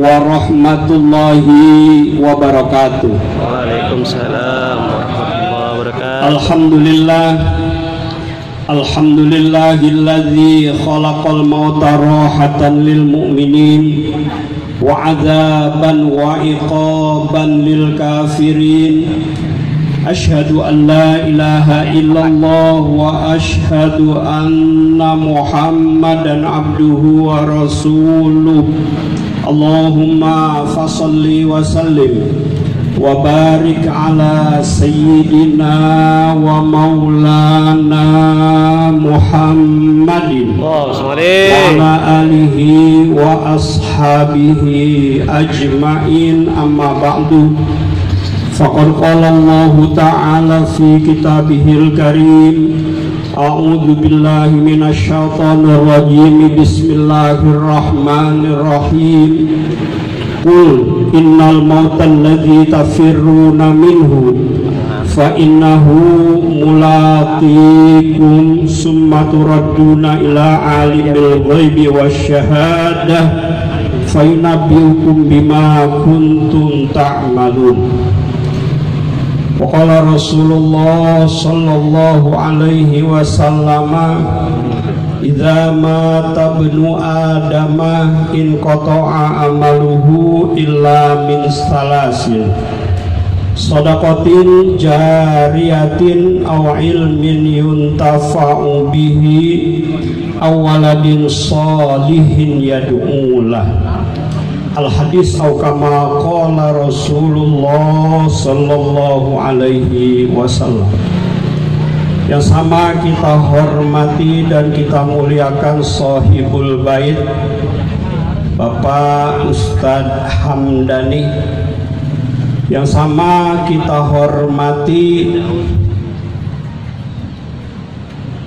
warahmatullahi wabarakatuh. Waalaikumsalam warahmatullahi wabarakatuh. Alhamdulillahilladzi khalaqal mauta rahatan lil mu'minin wa 'adzaban wa iqaban lil kafirin. Asyhadu an la ilaha illallah wa asyhadu anna Muhammadan abduhu wa rasuluh. Allahumma fasalli wa sallim wa barik ala sayyidina wa maulana Muhammadin wa ala alihi wa ashabihi ajma'in, amma ba'du. Faqad qala Allah ta'ala fi kitabihil karim, a'udzu billahi minasy syaithanir rajim, bismillahirrahmanirrahim. Qul innal mautal ladzi tafirruna minhu fa innahu mulaqikum summa turadduna ila alimil ghaibi wasyahadah fa yunabbiukum bima kuntum ta'malun. Wa qala Rasulullah sallallahu alaihi wasallam, idza mata ibnu adama in qata'a amaluhu illa min salasin, shadaqatin jariyatin aw ilmin yuntafa'u bihi aw waladin shalihin yad'u lah. Al-hadis au kama qala Rasulullah sallallahu alaihi wasallam. Yang sama kita hormati dan kita muliakan sahibul bait, Bapak Ustadz Hamdani. Yang sama kita hormati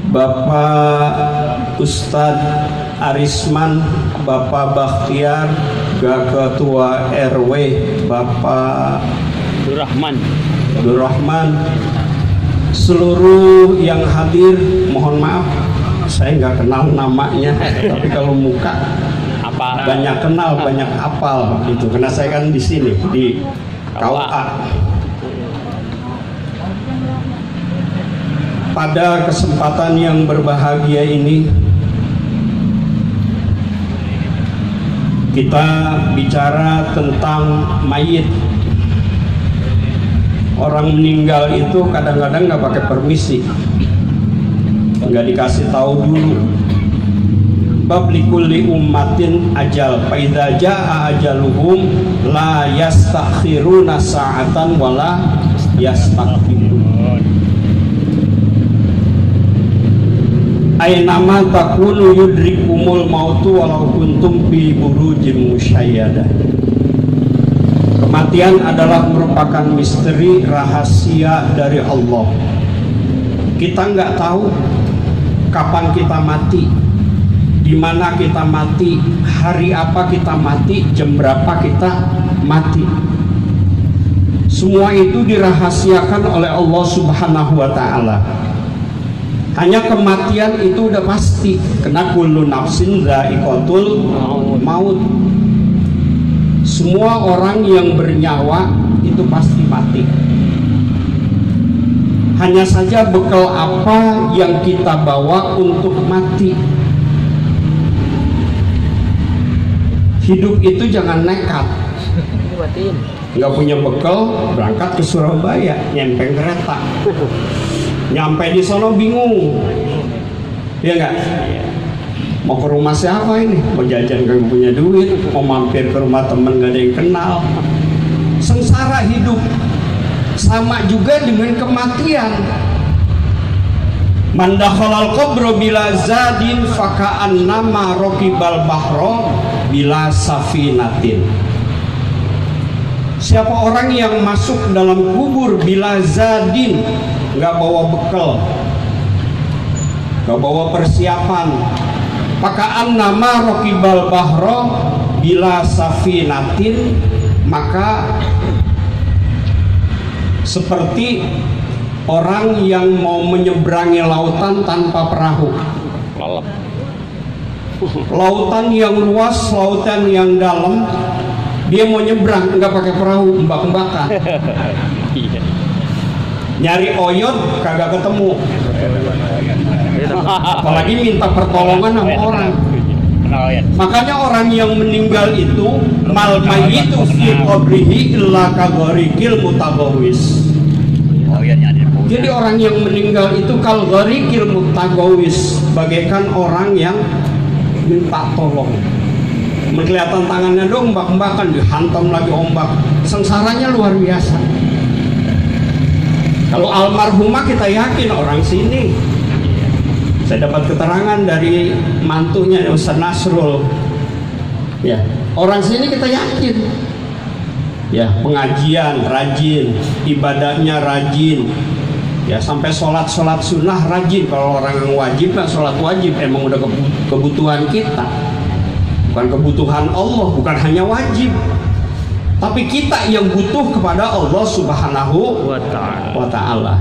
Bapak Ustadz Arisman, Bapak Bakhtiar, Ketua RW Bapak Durrahman, seluruh yang hadir, mohon maaf saya nggak kenal namanya, tapi kalau muka banyak kenal, banyak hafal gitu, karena saya kan di sini di KUA. Pada kesempatan yang berbahagia ini kita bicara tentang mayit. Orang meninggal itu kadang-kadang nggak pakai permisi, nggak dikasih tahu dulu. Bab likulli ummatin ajal, fa idza jaa ajaluhum la yastakhiruna sa'atan wala yastaqdimun. Aynama takunu yudrikumul mautu walau kuntum fi burujin musyayyadah. Kematian adalah merupakan misteri rahasia dari Allah. Kita nggak tahu kapan kita mati, di mana kita mati, hari apa kita mati, jam berapa kita mati. Semua itu dirahasiakan oleh Allah Subhanahu wa ta'ala. Hanya kematian itu udah pasti, karena kullu nafsin dha'iqatul maut. Semua orang yang bernyawa itu pasti mati. Hanya saja bekal apa yang kita bawa untuk mati. Hidup itu jangan nekat. Nggak punya bekal, berangkat ke Surabaya, nyempeng kereta. Nyampe di sono bingung, ya nggak? Mau ke rumah siapa ini? Mau jajan gak punya duit, mau mampir ke rumah temen gak ada yang kenal. Sengsara hidup. Sama juga dengan kematian. Man dakhalal qabra bila zadin faka'an nama raqibal bahro bila safinatin. Siapa orang yang masuk dalam kubur bila zadin, nggak bawa bekal, nggak bawa persiapan, pakaan nama raqibal bahro bila safinatin, maka seperti orang yang mau menyeberangi lautan tanpa perahu. Lautan yang luas, lautan yang dalam, Dia mau nyebrang nggak pakai perahu, mbak-mbakan. Iya. Nyari oyot kagak ketemu. Apalagi minta pertolongan sama orang. Makanya orang yang meninggal itu mal mayyitu fi qabrihi illa kagharikil mutagawis. Jadi orang yang meninggal itu kal gharikil mutagawis, bagaikan orang yang minta tolong. Kelihatan tangannya dong ombak-ombakan, dihantam lagi ombak. Sengsaranya luar biasa. Kalau almarhumah kita yakin orang sini. Saya dapat keterangan dari mantunya Ustaz Nasrul. Ya, orang sini kita yakin. Ya, pengajian rajin, ibadahnya rajin. Ya, sampai sholat sunnah rajin. Kalau orang yang wajib kan sholat wajib, emang udah kebutuhan kita. Bukan kebutuhan Allah, bukan hanya wajib. Tapi kita yang butuh kepada Allah Subhanahu wa ta'ala.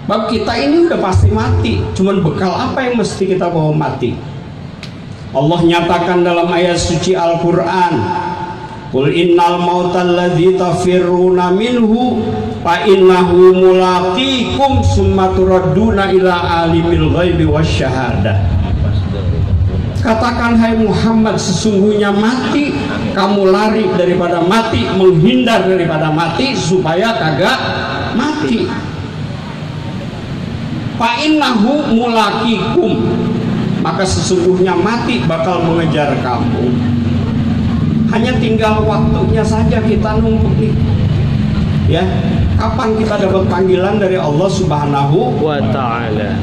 Bab kita ini udah pasti mati, cuman bekal apa yang mesti kita bawa mati? Allah nyatakan dalam ayat suci Al-Quran, Qul innal mautal ladzi tafirruna minhu fa innahu mulaqikum summa turadduna ila alimil ghaibi wasyahadah. Katakan hai Muhammad, sesungguhnya mati, kamu lari daripada mati, menghindar daripada mati supaya kagak mati. Fa innahu mulaqikum, maka sesungguhnya mati bakal mengejar kamu. Hanya tinggal waktunya saja kita nunggu nih. Ya, kapan kita dapat panggilan dari Allah Subhanahu wa ta'ala?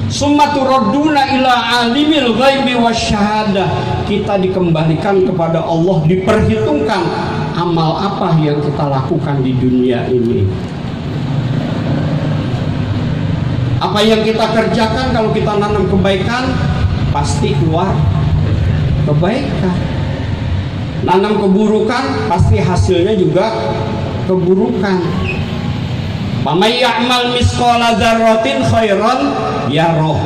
Summa turadduna ila alimil ghaibi wasyahadah. Kita dikembalikan kepada Allah, diperhitungkan amal apa yang kita lakukan di dunia ini. Apa yang kita kerjakan, kalau kita nanam kebaikan pasti keluar kebaikan. Nanam keburukan pasti hasilnya juga keburukan. May ya'mal misqala dzarratin khairan yarah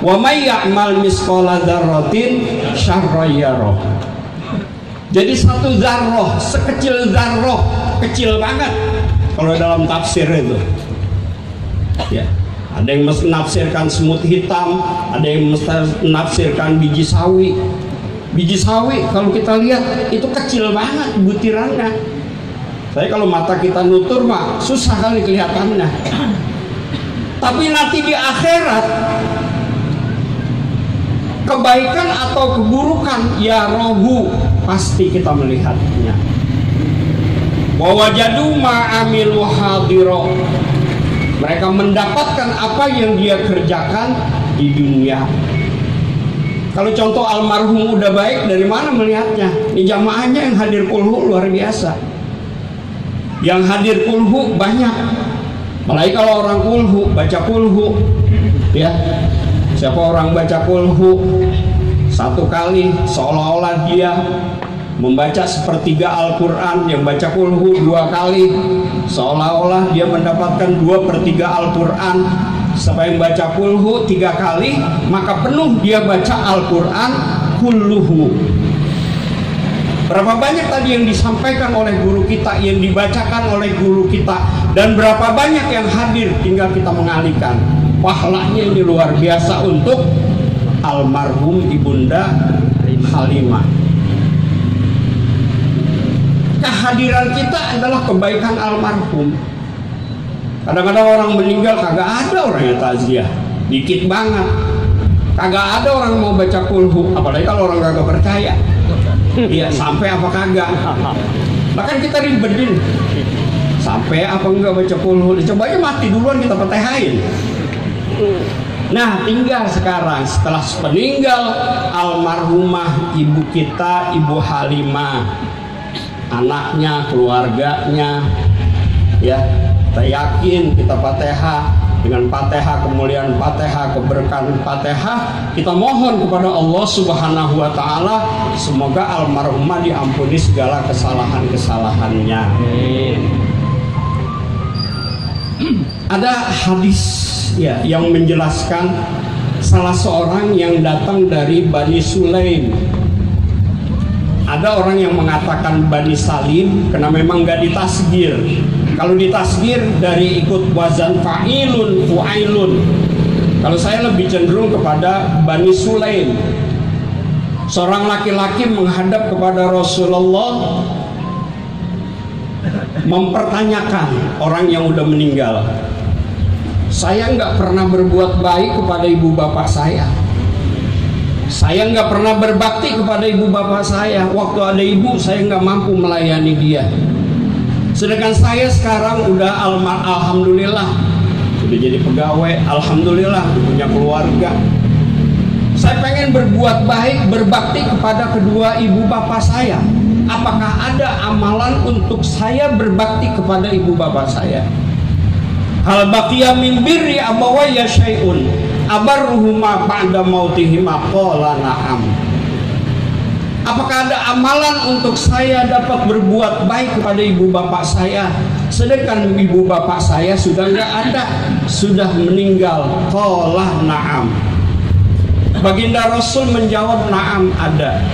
wa may ya'mal misqala dzarratin syarran yarah. Jadi satu zarrah, sekecil zarrah, kecil banget kalau dalam tafsir itu. Ya. Ada yang menafsirkan semut hitam, ada yang menafsirkan biji sawi. Biji sawi kalau kita lihat itu kecil banget butirannya. Saya kalau mata kita nutur mah susah kali kelihatannya. Tapi nanti di akhirat, kebaikan atau keburukan ya rohu pasti kita melihatnya. Wa wajadu ma amilu hadira. Mereka mendapatkan apa yang dia kerjakan di dunia. Kalau contoh almarhum udah baik, dari mana melihatnya? Ini jamaahnya yang hadir kulhu luar biasa. Yang hadir kulhu banyak. Apalagi kalau orang kulhu, baca kulhu, ya. Siapa orang baca kulhu satu kali, seolah-olah dia membaca sepertiga Al-Quran. Yang baca kulhu 2 kali, seolah-olah dia mendapatkan 2/3 Al-Quran. Siapa yang baca kulhu 3 kali, maka penuh dia baca Al-Quran kulluhu. Berapa banyak tadi yang disampaikan oleh guru kita, yang dibacakan oleh guru kita, dan berapa banyak yang hadir, tinggal kita mengalihkan. Pahalanya ini luar biasa untuk almarhum Ibunda Halimah. Kehadiran kita adalah kebaikan almarhum. Kadang-kadang orang meninggal kagak ada orang yang takziah, dikit banget. Kagak ada orang mau baca kulhu, apalagi kalau orang kagak percaya. Iya, sampai apa kagak? Bahkan kita ribetin, sampai apa enggak baca kulhu? Coba aja mati duluan kita petehain. Nah, tinggal sekarang setelah meninggal almarhumah ibu kita, Ibu Halimah, anaknya, keluarganya, ya, kita yakin kita Fatihah. Dengan Fatihah, kemuliaan Fatihah, keberkahan Fatihah, kita mohon kepada Allah Subhanahu wa ta'ala, semoga almarhumah diampuni segala kesalahan-kesalahannya. Ada hadis ya yang menjelaskan salah seorang yang datang dari Bani Sulaim. Ada orang yang mengatakan Bani Salim karena memang nggak ditasgir. Kalau ditasgir dari ikut wazan fa'ilun, fu'ailun. Kalau saya lebih cenderung kepada Bani Sulaim. Seorang laki-laki menghadap kepada Rasulullah, mempertanyakan orang yang udah meninggal. Saya nggak pernah berbuat baik kepada ibu bapak saya. Saya nggak pernah berbakti kepada ibu bapak saya. Waktu ada ibu, saya nggak mampu melayani dia. Sedangkan saya sekarang udah alhamdulillah udah jadi pegawai, alhamdulillah punya keluarga. Saya pengen berbuat baik, berbakti kepada kedua ibu bapak saya. Apakah ada amalan untuk saya berbakti kepada ibu bapak saya? Hal baqiya min birri abawayya syai'un abarruhuma ba'da mautihima qala na'am. Apakah ada amalan untuk saya dapat berbuat baik kepada ibu bapak saya, sedangkan ibu bapak saya sudah nggak ada, sudah meninggal? Qala na'am. Baginda Rasul menjawab, na'am, ada.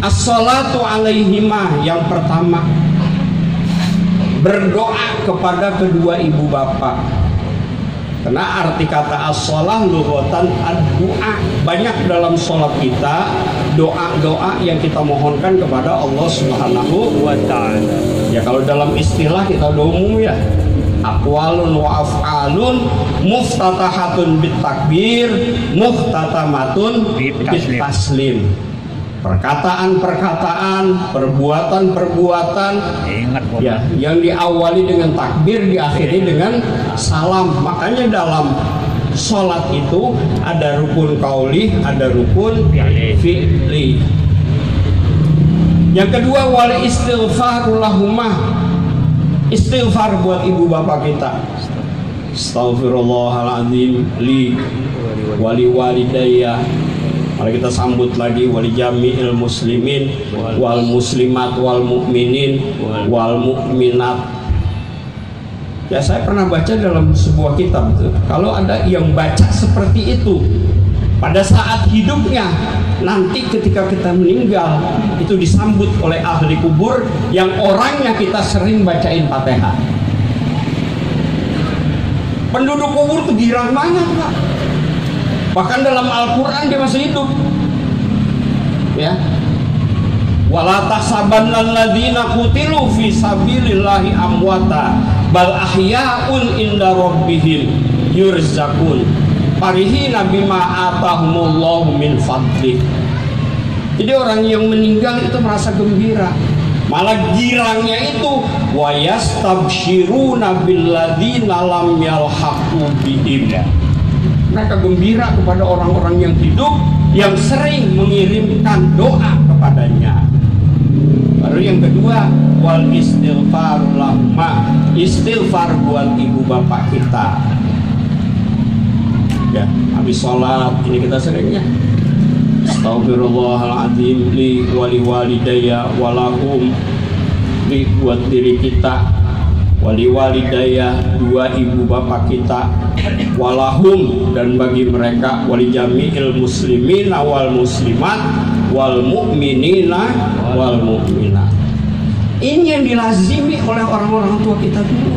As-salatu alaihima, yang pertama, berdoa kepada kedua ibu bapak. Karena arti kata as-salah lughatan ad-du'a. Banyak dalam sholat kita doa-doa yang kita mohonkan kepada Allah Subhanahu wa ta'ala. Ya kalau dalam istilah kita udah umum ya, aqwalun wa af'alun muftatahatun bit takbir muftatamatun bit taslim. Perkataan-perkataan, perbuatan-perbuatan ya, yang diawali dengan takbir, diakhiri dengan salam. Makanya dalam sholat itu ada rukun qauli, ada rukun fi'li. Yang kedua, wal istighfaru lahumah, istighfar buat ibu bapak kita. Astaghfirullahaladzim li wali walidayya. Mari kita sambut lagi wali jami'il muslimin wal muslimat wal mu'minin wal mu'minat. Ya, saya pernah baca dalam sebuah kitab tuh, kalau ada yang baca seperti itu pada saat hidupnya, nanti ketika kita meninggal itu disambut oleh ahli kubur yang orangnya kita sering bacain Fatihah. Penduduk kubur tuh girang banget, Pak. Bahkan dalam Al-Quran dia masih hidup. Ya. Wala tahsabannal ladzina qutilu fi sabilillahi amwata bal ahya'un inda rabbihim yurzaqun farihina bima atahumullahu min fadlih. Jadi orang yang meninggal itu merasa gembira. Malah girangnya itu wa yastabsyiruna billadzina lam yalhaqu bihim. Mereka gembira kepada orang-orang yang hidup yang sering mengirimkan doa kepadanya. Baru yang kedua, wal istighfar lahma, istighfar buat ibu bapak kita. Ya, habis sholat ini kita seringnya Astaghfirullahaladzim li wali walidayya walahum, li buat diri kita, wali walidayya dua ibu bapak kita, walahum dan bagi mereka, wali jami'il muslimina wal muslimat wal mu'minina wal mu'minat. Ini yang dilazimi oleh orang-orang tua kita dulu.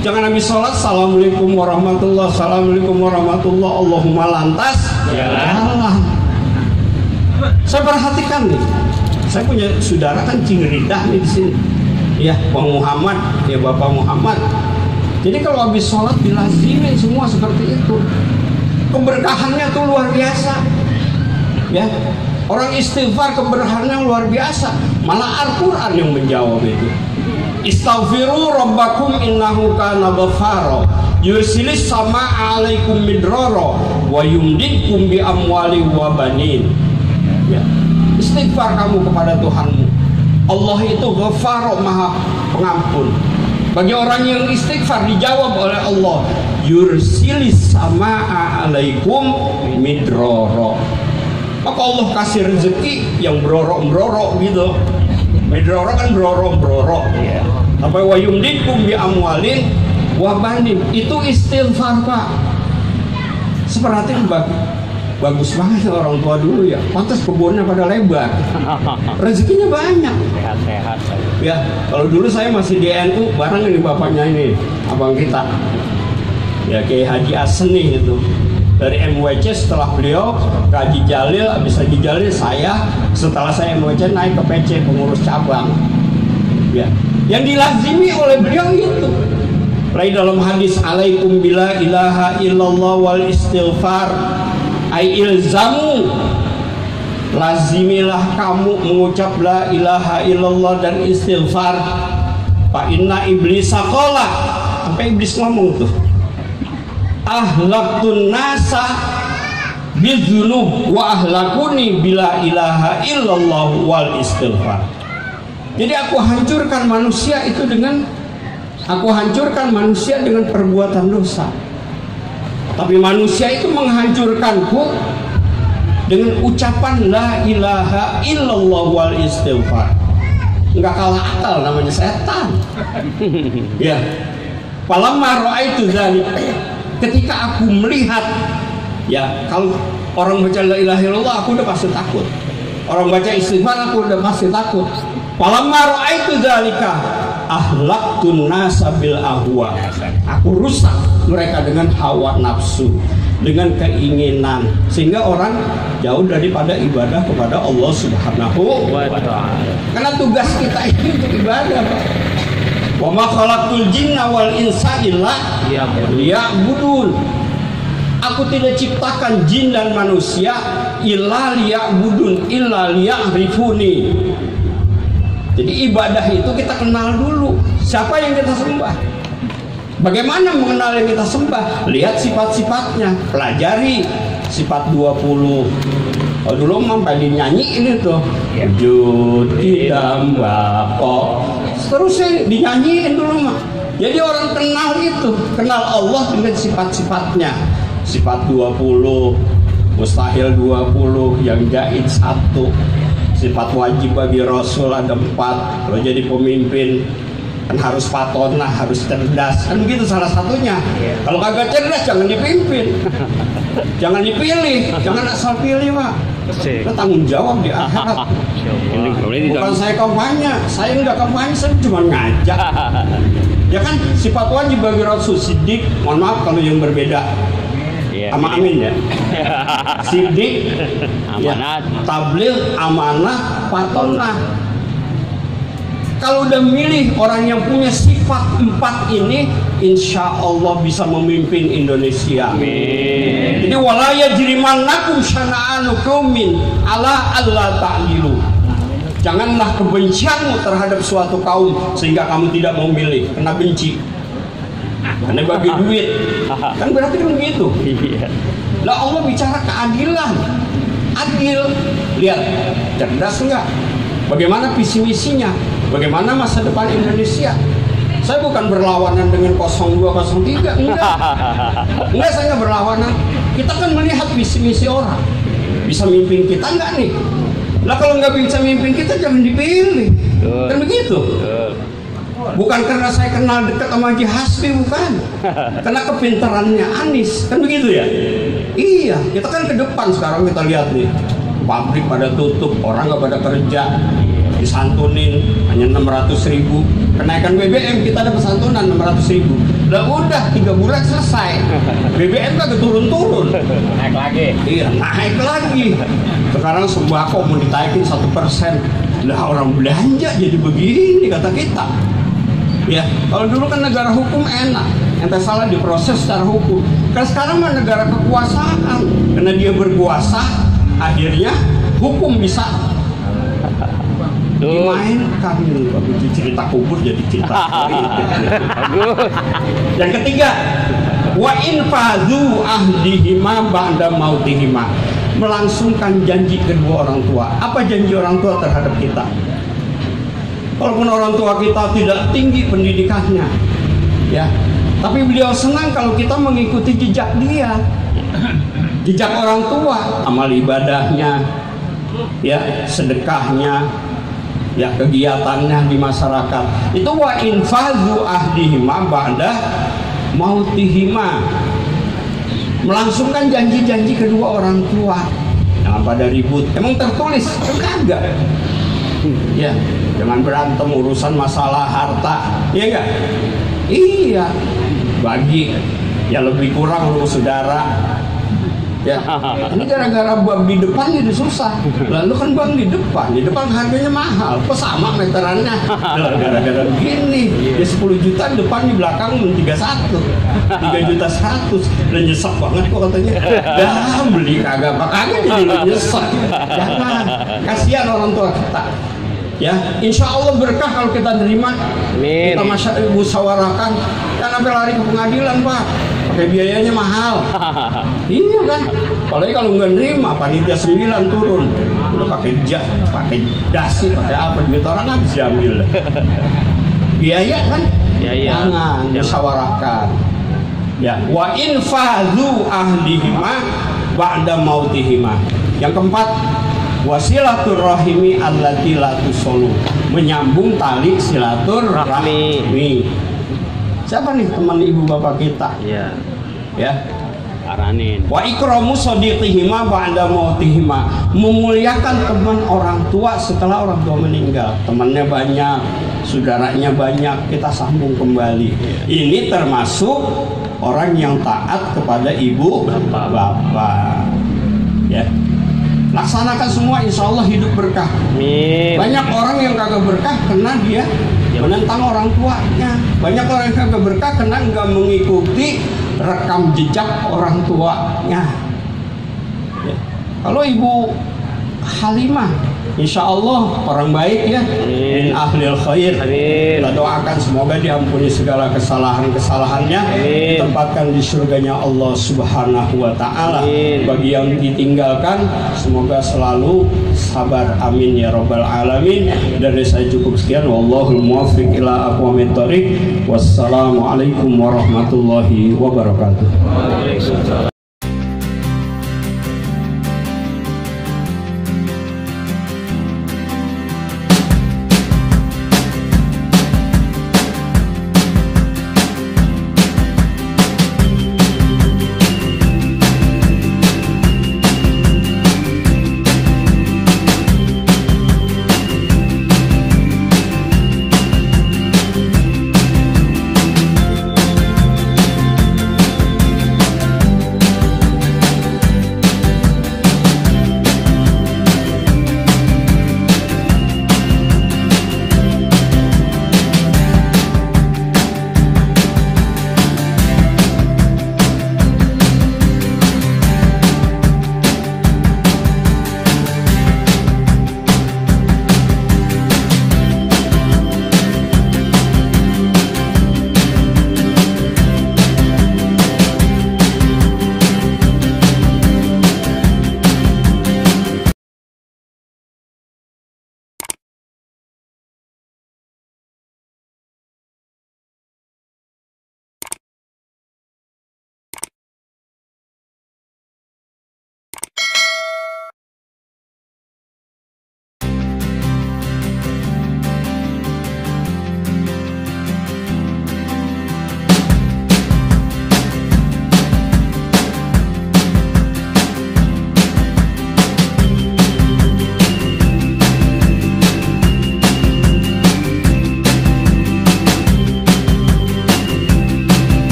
Jangan habis sholat assalamualaikum warahmatullah, assalamualaikum warahmatullah, Allahumma lantas jalan. Saya perhatikan nih, saya punya saudara kan Cingeridah nih di sini. Ya, Bang Muhammad, ya Bapak Muhammad. Jadi kalau habis sholat dilazimin semua seperti itu. Keberkahannya tuh luar biasa. Ya, orang istighfar keberkahannya luar biasa. Malah Al-Quran yang menjawab itu. Istaghfiru rabbakum innahu kana ghaffara yursilis sama alaikum midrara wa yumdidkum bi amwali wa banin. Ya, istighfar kamu kepada Tuhanmu. Allah itu Ghaffar, Maha Pengampun. Bagi orang yang istighfar dijawab oleh Allah, yursilis sama'a alaikum midrara. Maka Allah kasih rezeki yang berorok-berorok gitu. Midrara kan berorok-berorok. Apa wa yumdidkum bi amwalin wa banin. Itu istighfar, Pak. Seperti bagus banget orang tua dulu ya, pantas kebunnya pada lebar, rezekinya banyak, Sehat-sehat. ya. Kalau dulu saya masih di NU, bareng ini bapaknya ini, abang kita, ya Kiai Haji Aseni itu, dari MWC. Setelah beliau ke Haji Jalil, habis Haji Jalil saya, setelah saya MWC naik ke PC pengurus cabang, ya. Yang dilazimi oleh beliau itu, mulai dalam hadis alaikum bila ilaha illallah wal istighfar, ai ilzamu, lazimilah kamu mengucap la ilaha illallah dan istighfar. Fa inna iblisa qala, sampai iblis ngomong tuh, ahlaqtun nasa bidzunub wa ahlakuni bila ilaha illallah wal istighfar. Jadi aku hancurkan manusia dengan perbuatan dosa. Tapi manusia itu menghancurkanku dengan ucapan la ilaha illallah wal istighfar. Enggak kalah akal, namanya setan. Ya. Falamma ra'aitu dzalik, ketika aku melihat, ya, kalau orang baca la ilaha illallah aku udah pasti takut. Orang baca istighfar aku udah pasti takut. Falamma ra'aitu dzalika ahlaqtun nasa bil ahwa. Aku rusak mereka dengan hawa nafsu, dengan keinginan, sehingga orang jauh daripada ibadah kepada Allah Subhanahu wa ta'ala. Karena tugas kita ini untuk ibadah, Pak. Wa ma khalaqtul jinna wal insa illa liya'budun. Aku tidak ciptakan jin dan manusia illa liya'budun, illa liya'rifuni. Jadi ibadah itu kita kenal dulu siapa yang kita sembah. Bagaimana mengenal yang kita sembah? Lihat sifat-sifatnya, pelajari sifat 20. Oh, dulu mampai dinyanyiin itu, wujud tidak bako, terusnya dinyanyiin dulu mah. Jadi orang kenal itu, kenal Allah dengan sifat-sifatnya. Sifat 20, mustahil 20, yang jaiz 1. Sifat wajib bagi Rasul ada 4. Kalau jadi pemimpin kan harus fatonah, harus cerdas, kan begitu salah satunya. Kalau kagak cerdas jangan dipimpin, jangan dipilih, jangan asal pilih, Pak. Kita tanggung jawab di akhirat. Bukan saya kampanye, saya enggak kampanye, saya cuma ngajak. Ya kan, sifat wajib bagi Rasul siddiq, mohon maaf kalau yang berbeda. Sama amin ya. Siddiq, amanat, ya, tabligh, amanah, fatonah. Kalau udah milih orang yang punya sifat 4 ini, insya Allah bisa memimpin Indonesia. Amin. Jadi wala yajrimannakum syana'anu qaumin ala alla ta'dilu. Janganlah kebencianmu terhadap suatu kaum sehingga kamu tidak mau milih, kena benci. Karena bagi duit, kan berarti kan begitu. Lah Allah bicara keadilan, adil. Lihat, cerdas enggak? Bagaimana visi misinya? Bagaimana masa depan Indonesia? Saya bukan berlawanan dengan 02, 03, enggak. Enggak, saya enggak berlawanan. Kita kan melihat visi misi orang. Bisa mimpin kita enggak nih? Lah kalau enggak bisa mimpin kita jangan dipilih. Kan begitu? Bukan karena saya kenal dekat sama Haji Hasbi, bukan. Karena kepintarannya Anies, kan begitu ya? Iya, kita kan ke depan sekarang kita lihat nih. Pabrik pada tutup, orang nggak pada kerja, disantunin hanya 600.000. Kenaikan BBM kita ada santunan 600.000. Lah udah 3 bulan selesai. BBM kagak turun-turun. Naik lagi. Iya, naik lagi. Sekarang sembako mau ditaikin 1%. Lah orang belanja jadi begini kata kita. Ya, kalau dulu kan negara hukum enak, ente salah diproses secara hukum. Kan sekarang mah negara kekuasaan, karena dia berkuasa, akhirnya hukum bisa dimainkan. Cerita kubur jadi cerita bagus. Yang ketiga, wa infadhu ahdihima ba'da mautihima, melangsungkan janji kedua orang tua. Apa janji orang tua terhadap kita? Walaupun orang tua kita tidak tinggi pendidikannya, ya, tapi beliau senang kalau kita mengikuti jejak dia, jejak orang tua, amal ibadahnya, ya, sedekahnya, ya, kegiatannya di masyarakat. Itu wa infadhu ahdihima ba'da mautihima. melangsungkan janji-janji kedua orang tua. Jangan pada ribut. Emang tertulis? Kagak. Ya, jangan berantem urusan masalah harta. Iya enggak? Iya. Bagi ya lebih kurang lu saudara. Ya, ini gara-gara bang di depan jadi susah. Lalu kan bang di depan harganya mahal, kok sama meterannya? Gara-gara begini, ya 10 juta depan di belakang 3 juta 100, dan nyesek banget kok katanya. Dah beli kagak jadi nyesek. Jangan, kasihan orang tua kita. Ya, insya Allah berkah kalau kita terima. Amin. Kita musyawarahkan, jangan sampai lari ke pengadilan pak. Pakai biayanya mahal. Iya kan? Apalagi kalau nggak nerima, panitia 9 turun. Udah pakai jas, pakai dasi, pakai apa? Duit orang habis diambil. Biaya kan? Jangan musyawarahkan. Ya, wa in fadhu ahlihima ba'da mautihima. Yang keempat, wasilaturrahimi allati la tusolu, menyambung tali silaturrahmi. Siapa nih teman ibu bapak kita? Iya. Ya. Aranin. Wa ikramu sadiqihima ba'da mautihima, memuliakan teman orang tua setelah orang tua meninggal. Temannya banyak, saudaranya banyak, kita sambung kembali. Ini termasuk orang yang taat kepada ibu bapak. Ya. Laksanakan semua, insya Allah hidup berkah. Amin. Banyak orang yang kagak berkah karena dia menentang orang tuanya. Banyak orang yang kagak berkah karena nggak mengikuti rekam jejak orang tuanya. Ya. Kalau Ibu Halimah, insya Allah orang baik ya, min ahlil khair. Amin. Kita doakan semoga diampuni segala kesalahan-kesalahannya, ditempatkan di surganya Allah Subhanahu wa Ta'ala. Bagi yang ditinggalkan, semoga selalu sabar, amin ya rabbal alamin. Dari saya cukup sekian, wallahul muwaffiq ila aqwamit thoriq. Wassalamualaikum warahmatullahi wabarakatuh. Waalaikumsalam.